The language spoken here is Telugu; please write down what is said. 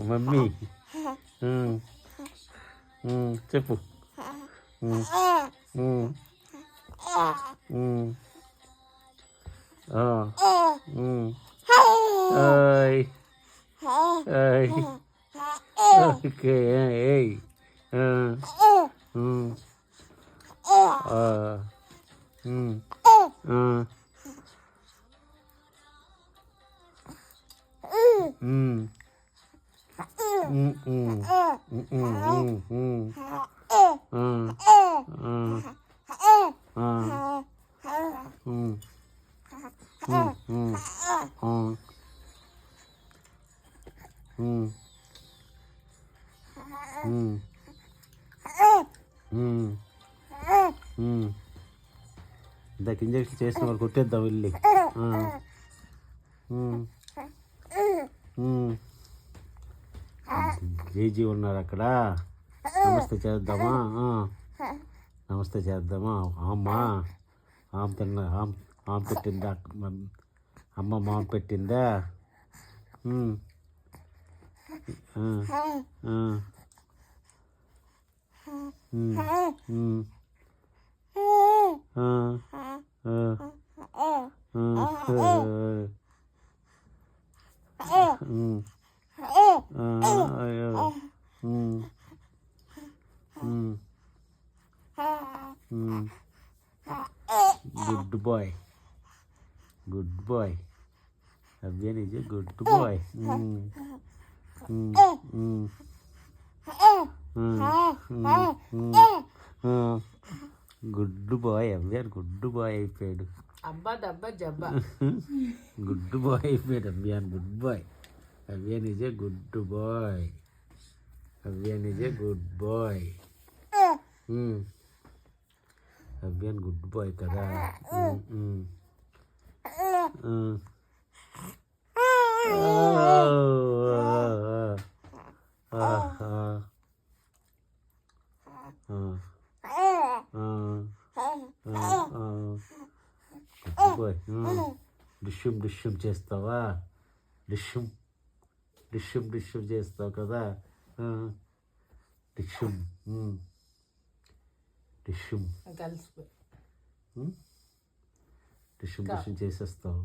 మమ్మీ చెప్పు. ఓకే. ఇందాక ఇంజక్షన్ చేసిన వాళ్ళు కొట్టేద్దాం వెళ్ళి. జేజీ ఉన్నారు అక్కడ. నమస్తే చేద్దామా? నమస్తే చేద్దామా? అమ్మా ఆమె తిన్నా, ఆమె పెట్టిందా? అమ్మ మామ పెట్టిందా? Good boy, good boy. Avyan is a good boy. Good boy. Avyan good boy అయిపోయాడు. అబ్బా దబ్బా జబ్బా. గుడ్ బాయ్ అయిపోయాడు Avyan. Good boy. Avyan is a good boy. Avyan is a good boy. Avyan good boy కదా. డిష్యూమ్ డిష్యూమ్ చేస్తావా? డిష్యూమ్ డిష్యూమ్ డిష్యూమ్ చేస్తావు కదా. డిష్యూమ్ డిష్యూమ్ కలిసిపోయి డిష్యూమ్ డిష్యూమ్ చేసేస్తావు.